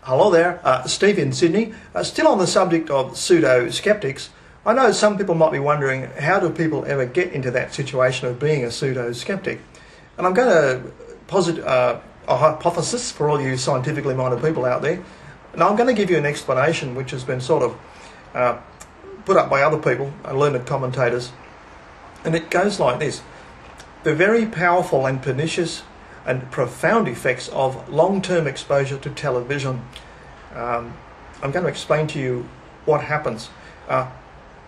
Hello there, Steve in Sydney. Still on the subject of pseudo-skeptics, I know some people might be wondering, how do people ever get into that situation of being a pseudo-skeptic? And I'm going to posit a hypothesis for all you scientifically minded people out there. And I'm going to give you an explanation which has been sort of put up by other people, learned commentators. And it goes like this. The very powerful and pernicious and profound effects of long-term exposure to television. I'm going to explain to you what happens.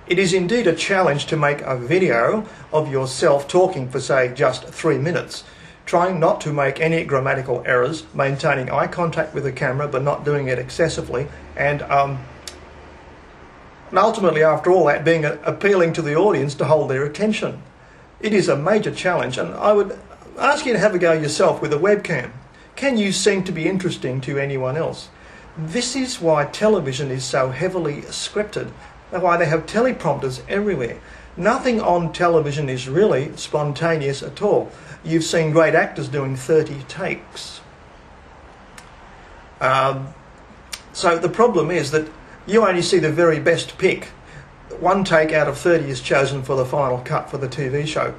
It is indeed a challenge to make a video of yourself talking for, say, just 3 minutes, trying not to make any grammatical errors, maintaining eye contact with the camera but not doing it excessively, and ultimately, after all that, being appealing to the audience to hold their attention. It is a major challenge, and I would ask you to have a go yourself with a webcam. Can you seem to be interesting to anyone else? This is why television is so heavily scripted, why they have teleprompters everywhere. Nothing on television is really spontaneous at all. You've seen great actors doing 30 takes. So the problem is that you only see the very best pick. One take out of 30 is chosen for the final cut for the TV show.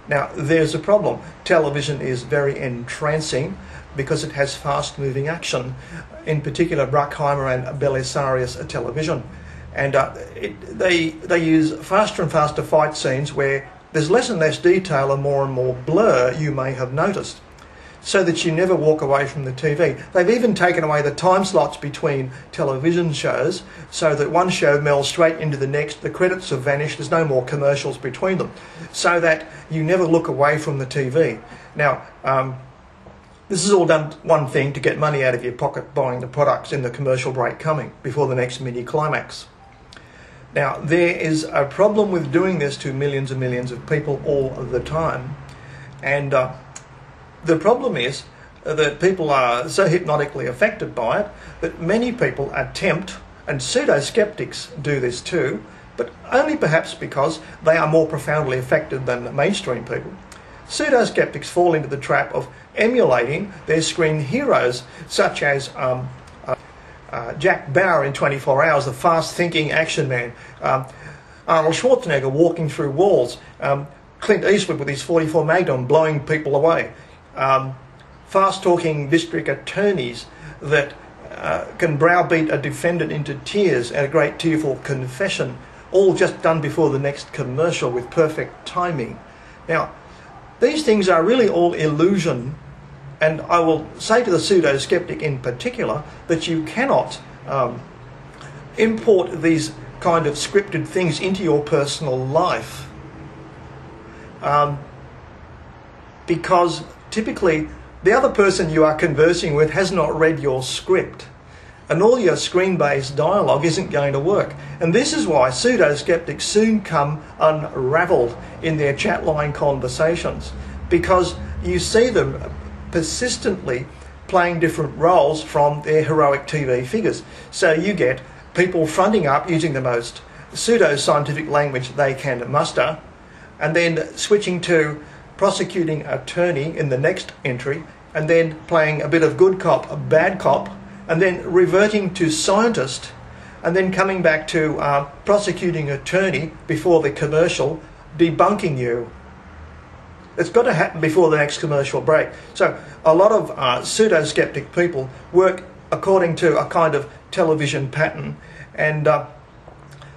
Now, there's a problem. Television is very entrancing because it has fast-moving action, in particular Bruckheimer and Belisarius television. And they use faster and faster fight scenes where there's less and less detail and more blur, you may have noticed, so that you never walk away from the TV. They've even taken away the time slots between television shows so that one show melds straight into the next, the credits have vanished, there's no more commercials between them, so that you never look away from the TV. Now, this is all done one thing, to get money out of your pocket buying the products in the commercial break coming before the next mini climax. Now, there is a problem with doing this to millions and millions of people all the time, and the problem is that people are so hypnotically affected by it that many people attempt, and pseudo-skeptics do this too, but only perhaps because they are more profoundly affected than mainstream people. Pseudo-skeptics fall into the trap of emulating their screen heroes, such as Jack Bauer in 24 Hours, the fast-thinking action man, Arnold Schwarzenegger walking through walls, Clint Eastwood with his .44 Magnum blowing people away, fast-talking district attorneys that can browbeat a defendant into tears and a great tearful confession, all just done before the next commercial with perfect timing. Now, these things are really all illusion, and I will say to the pseudo-skeptic in particular that you cannot import these kind of scripted things into your personal life, because typically the other person you are conversing with has not read your script, and all your screen-based dialogue isn't going to work. And this is why pseudo-skeptics soon come unravelled in their chat line conversations, because you see them persistently playing different roles from their heroic TV figures. So you get people fronting up using the most pseudo-scientific language they can muster, and then switching to prosecuting attorney in the next entry, and then playing a bit of good cop, a bad cop, and then reverting to scientist, and then coming back to prosecuting attorney before the commercial, debunking you. It's got to happen before the next commercial break. So a lot of pseudo-skeptic people work according to a kind of television pattern, and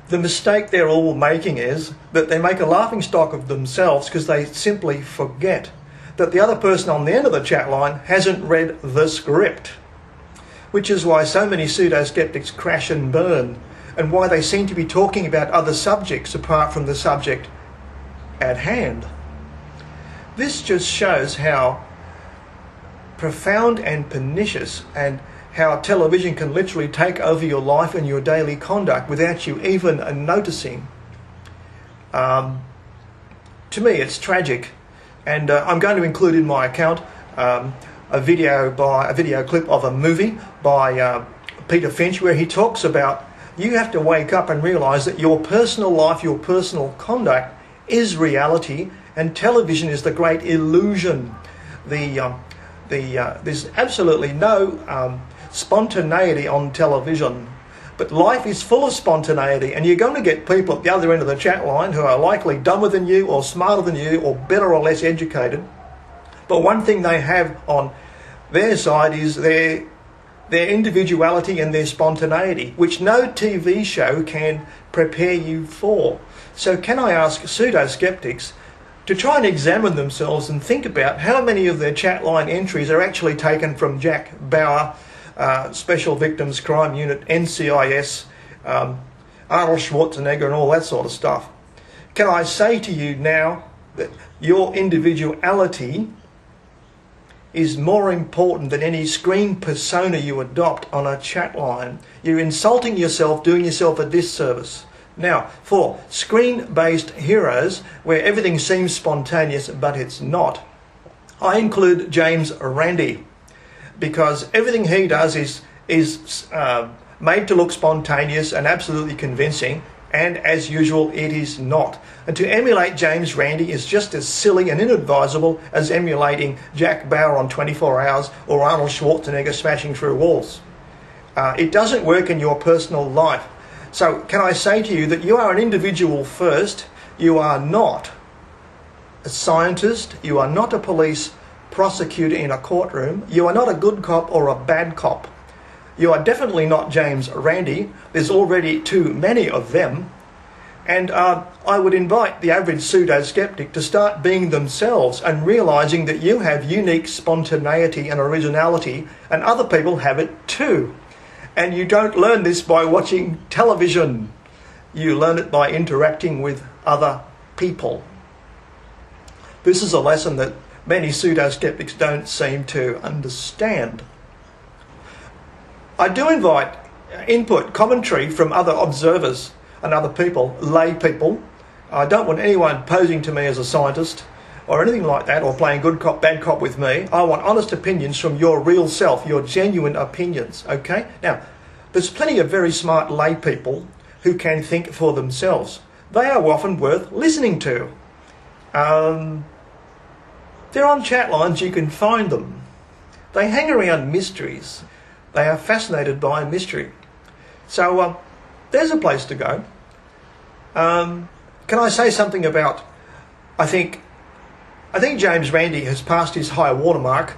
the mistake they're all making is that they make a laughingstock of themselves because they simply forget that the other person on the end of the chat line hasn't read the script, which is why so many pseudo-skeptics crash and burn, and why they seem to be talking about other subjects apart from the subject at hand. This just shows how profound and pernicious, and how television can literally take over your life and your daily conduct without you even noticing. To me, it's tragic, and I'm going to include in my account a video clip of a movie by Peter Finch, where he talks about you have to wake up and realise that your personal life, your personal conduct is reality, and television is the great illusion. There's absolutely no spontaneity on television. But life is full of spontaneity, and you're going to get people at the other end of the chat line who are likely dumber than you or smarter than you or better or less educated. But one thing they have on their side is their individuality and their spontaneity, which no TV show can prepare you for. So can I ask pseudo-skeptics to try and examine themselves and think about how many of their chat line entries are actually taken from Jack Bauer, Special Victims Crime Unit, NCIS, Arnold Schwarzenegger and all that sort of stuff. Can I say to you now that your individuality is more important than any screen persona you adopt on a chat line? You're insulting yourself, doing yourself a disservice. Now, for screen-based heroes, where everything seems spontaneous but it's not, I include James Randi, because everything he does is made to look spontaneous and absolutely convincing, and as usual, it is not. And to emulate James Randi is just as silly and inadvisable as emulating Jack Bauer on 24 Hours or Arnold Schwarzenegger smashing through walls. It doesn't work in your personal life. So can I say to you that you are an individual first? You are not a scientist. You are not a police prosecutor in a courtroom. You are not a good cop or a bad cop. You are definitely not James Randi. There's already too many of them. And I would invite the average pseudo-skeptic to start being themselves and realising that you have unique spontaneity and originality, and other people have it too. And you don't learn this by watching television. You learn it by interacting with other people. This is a lesson that many pseudo-skeptics don't seem to understand. I do invite input, commentary from other observers and other people, lay people. I don't want anyone posing to me as a scientist or anything like that, or playing good cop, bad cop with me. I want honest opinions from your real self, your genuine opinions, okay? Now, there's plenty of very smart lay people who can think for themselves. They are often worth listening to. They're on chat lines, you can find them. They hang around mysteries. They are fascinated by mystery. So there's a place to go. Can I say something about, I think James Randi has passed his high watermark,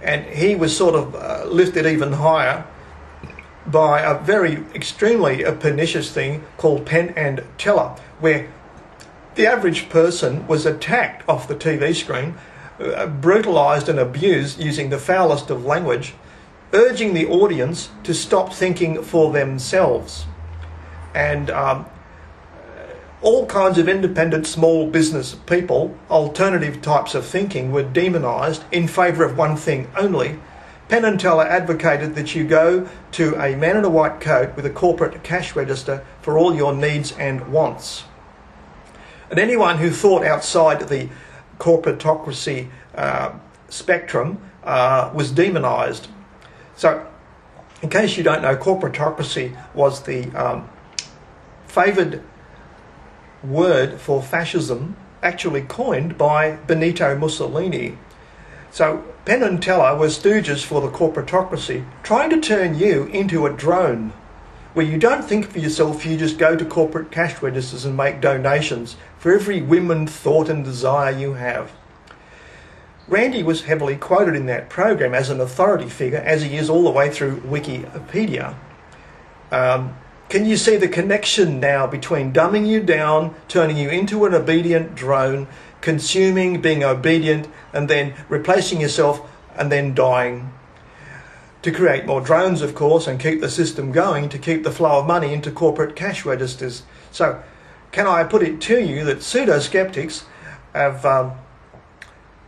and he was sort of lifted even higher by a very extremely pernicious thing called Penn and Teller, where the average person was attacked off the TV screen, brutalised and abused using the foulest of language, urging the audience to stop thinking for themselves. And all kinds of independent small business people, alternative types of thinking, were demonised in favour of one thing only. Penn and Teller advocated that you go to a man in a white coat with a corporate cash register for all your needs and wants. And anyone who thought outside the corporatocracy spectrum was demonised. So, in case you don't know, corporatocracy was the favoured word for fascism, actually coined by Benito Mussolini. So Penn and Teller were stooges for the corporatocracy, trying to turn you into a drone, where you don't think for yourself, you just go to corporate cash registers and make donations for every whim and thought and desire you have. Randi was heavily quoted in that program as an authority figure, as he is all the way through Wikipedia. Can you see the connection now between dumbing you down, turning you into an obedient drone, consuming, being obedient, and then replacing yourself and then dying? To create more drones, of course, and keep the system going, to keep the flow of money into corporate cash registers. So, can I put it to you that pseudo-skeptics have,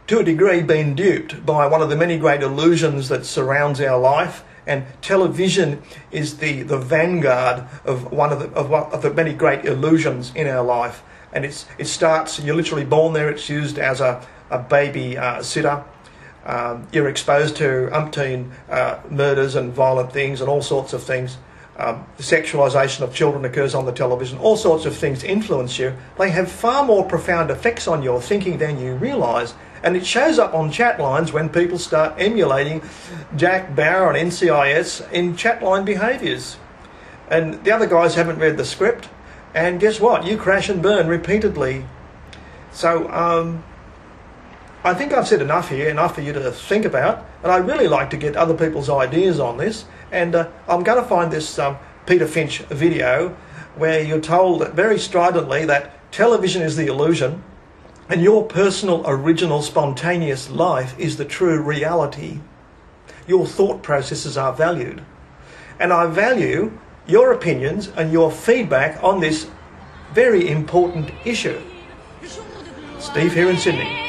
to a degree, been duped by one of the many great illusions that surrounds our life, and television is the vanguard of one of the many great illusions in our life. And it starts, you're literally born there, it's used as a baby sitter. You're exposed to umpteen murders and violent things and all sorts of things. the sexualisation of children occurs on the television, all sorts of things influence you. They have far more profound effects on your thinking than you realise. And it shows up on chat lines when people start emulating Jack Bauer and NCIS in chat line behaviours. And the other guys haven't read the script, and guess what? You crash and burn repeatedly. So I think I've said enough here, enough for you to think about, and I'd really like to get other people's ideas on this. And I'm going to find this Peter Finch video where you're told very stridently that television is the illusion and your personal, original, spontaneous life is the true reality. Your thought processes are valued. And I value your opinions and your feedback on this very important issue. Steve here in Sydney.